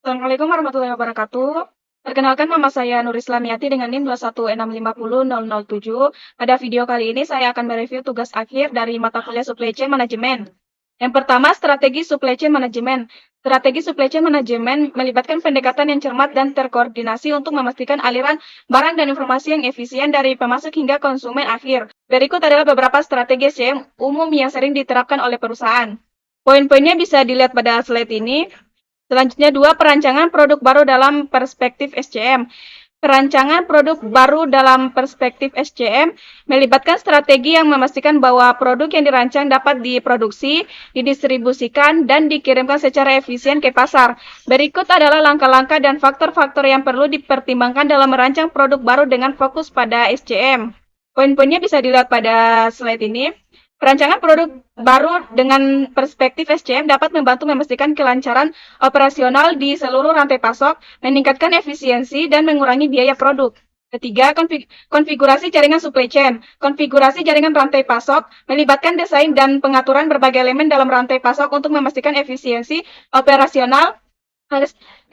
Assalamualaikum warahmatullahi wabarakatuh. Perkenalkan nama saya Nurislamiati dengan NIM 216500007. Pada video kali ini saya akan mereview tugas akhir dari mata kuliah Supply Chain Management. Yang pertama, strategi Supply Chain Management. Strategi Supply Chain Management melibatkan pendekatan yang cermat dan terkoordinasi untuk memastikan aliran barang dan informasi yang efisien dari pemasok hingga konsumen akhir. Berikut adalah beberapa strategi SCM umum yang sering diterapkan oleh perusahaan. Poin-poinnya bisa dilihat pada slide ini. Selanjutnya, 2. Perancangan produk baru dalam perspektif SCM. Perancangan produk baru dalam perspektif SCM melibatkan strategi yang memastikan bahwa produk yang dirancang dapat diproduksi, didistribusikan, dan dikirimkan secara efisien ke pasar. Berikut adalah langkah-langkah dan faktor-faktor yang perlu dipertimbangkan dalam merancang produk baru dengan fokus pada SCM. Poin-poinnya bisa dilihat pada slide ini. Perancangan produk baru dengan perspektif SCM dapat membantu memastikan kelancaran operasional di seluruh rantai pasok, meningkatkan efisiensi, dan mengurangi biaya produk. Ketiga, konfigurasi jaringan supply chain. Konfigurasi jaringan rantai pasok melibatkan desain dan pengaturan berbagai elemen dalam rantai pasok untuk memastikan efisiensi operasional,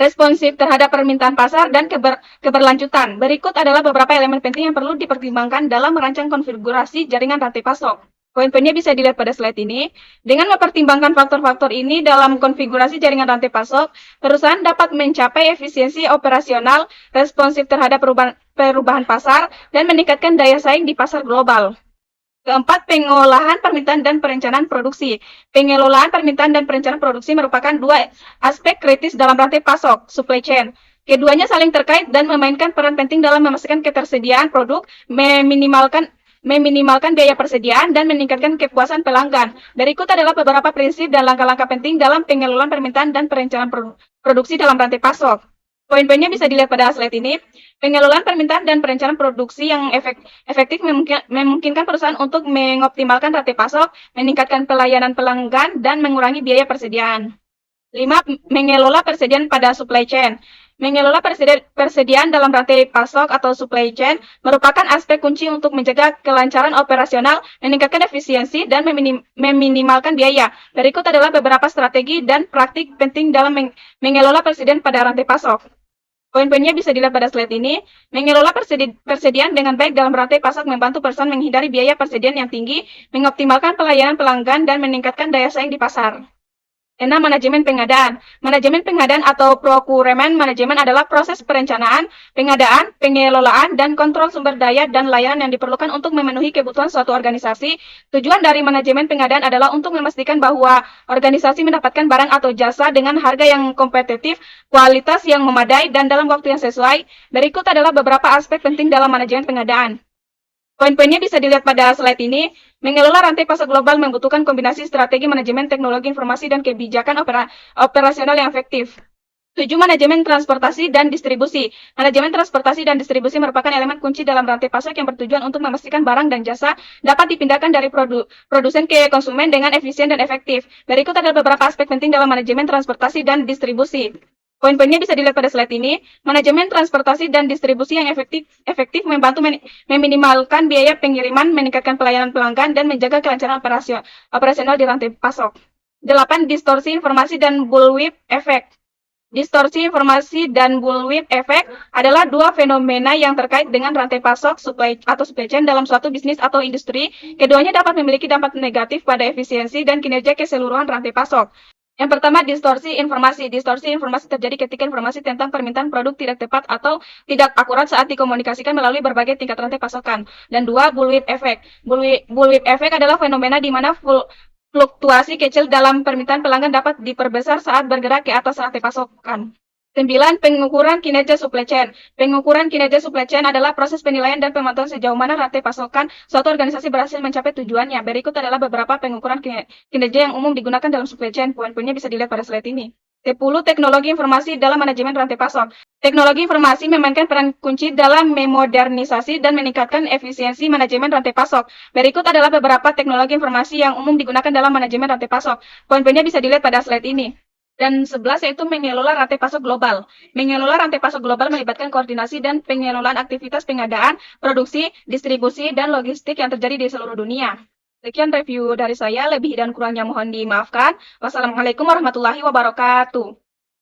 responsif terhadap permintaan pasar, dan keberlanjutan. Berikut adalah beberapa elemen penting yang perlu dipertimbangkan dalam merancang konfigurasi jaringan rantai pasok. Poin-poinnya bisa dilihat pada slide ini. Dengan mempertimbangkan faktor-faktor ini dalam konfigurasi jaringan rantai pasok, perusahaan dapat mencapai efisiensi operasional, responsif terhadap perubahan pasar, dan meningkatkan daya saing di pasar global. Keempat, pengolahan permintaan dan perencanaan produksi. Pengelolaan permintaan dan perencanaan produksi merupakan dua aspek kritis dalam rantai pasok, supply chain. Keduanya saling terkait dan memainkan peran penting dalam memastikan ketersediaan produk, meminimalkan biaya persediaan, dan meningkatkan kepuasan pelanggan. Berikut adalah beberapa prinsip dan langkah-langkah penting dalam pengelolaan permintaan dan perencanaan produksi dalam rantai pasok. Poin-poinnya bisa dilihat pada slide ini. Pengelolaan permintaan dan perencanaan produksi yang efektif memungkinkan perusahaan untuk mengoptimalkan rantai pasok, meningkatkan pelayanan pelanggan, dan mengurangi biaya persediaan. 5. Mengelola persediaan pada supply chain. Mengelola persediaan dalam rantai pasok atau supply chain merupakan aspek kunci untuk menjaga kelancaran operasional, meningkatkan efisiensi, dan meminimalkan biaya. Berikut adalah beberapa strategi dan praktik penting dalam mengelola persediaan pada rantai pasok. Poin-poinnya bisa dilihat pada slide ini. Mengelola persediaan dengan baik dalam rantai pasok membantu perusahaan menghindari biaya persediaan yang tinggi, mengoptimalkan pelayanan pelanggan, dan meningkatkan daya saing di pasar. 6. Manajemen pengadaan. Manajemen pengadaan atau procurement management adalah proses perencanaan, pengadaan, pengelolaan, dan kontrol sumber daya dan layanan yang diperlukan untuk memenuhi kebutuhan suatu organisasi. Tujuan dari manajemen pengadaan adalah untuk memastikan bahwa organisasi mendapatkan barang atau jasa dengan harga yang kompetitif, kualitas yang memadai, dan dalam waktu yang sesuai. Berikut adalah beberapa aspek penting dalam manajemen pengadaan. Poin-poinnya bisa dilihat pada slide ini. Mengelola rantai pasok global membutuhkan kombinasi strategi manajemen teknologi informasi dan kebijakan operasional yang efektif. 7. Manajemen transportasi dan distribusi. Manajemen transportasi dan distribusi merupakan elemen kunci dalam rantai pasok yang bertujuan untuk memastikan barang dan jasa dapat dipindahkan dari produsen ke konsumen dengan efisien dan efektif. Berikut adalah beberapa aspek penting dalam manajemen transportasi dan distribusi. Poin-poinnya bisa dilihat pada slide ini. Manajemen transportasi dan distribusi yang efektif membantu meminimalkan biaya pengiriman, meningkatkan pelayanan pelanggan, dan menjaga kelancaran operasional di rantai pasok. 8. Distorsi informasi dan bullwhip effect. Distorsi informasi dan bullwhip effect adalah dua fenomena yang terkait dengan rantai pasok supply chain dalam suatu bisnis atau industri. Keduanya dapat memiliki dampak negatif pada efisiensi dan kinerja keseluruhan rantai pasok. Yang pertama, distorsi informasi. Distorsi informasi terjadi ketika informasi tentang permintaan produk tidak tepat atau tidak akurat saat dikomunikasikan melalui berbagai tingkat rantai pasokan. Dan 2. Bullwhip effect. Bullwhip effect adalah fenomena di mana fluktuasi kecil dalam permintaan pelanggan dapat diperbesar saat bergerak ke atas rantai pasokan. 9. Pengukuran kinerja supply chain. Pengukuran kinerja supply chain adalah proses penilaian dan pemantauan sejauh mana rantai pasokan suatu organisasi berhasil mencapai tujuannya. Berikut adalah beberapa pengukuran kinerja yang umum digunakan dalam supply chain. Poin-poinnya bisa dilihat pada slide ini. 10. Teknologi informasi dalam manajemen rantai pasok. Teknologi informasi memainkan peran kunci dalam memodernisasi dan meningkatkan efisiensi manajemen rantai pasok. Berikut adalah beberapa teknologi informasi yang umum digunakan dalam manajemen rantai pasok. Poin-poinnya bisa dilihat pada slide ini. Dan 11 yaitu mengelola rantai pasok global. Mengelola rantai pasok global melibatkan koordinasi dan pengelolaan aktivitas pengadaan, produksi, distribusi, dan logistik yang terjadi di seluruh dunia. Sekian review dari saya, lebih dan kurangnya mohon dimaafkan. Wassalamualaikum warahmatullahi wabarakatuh.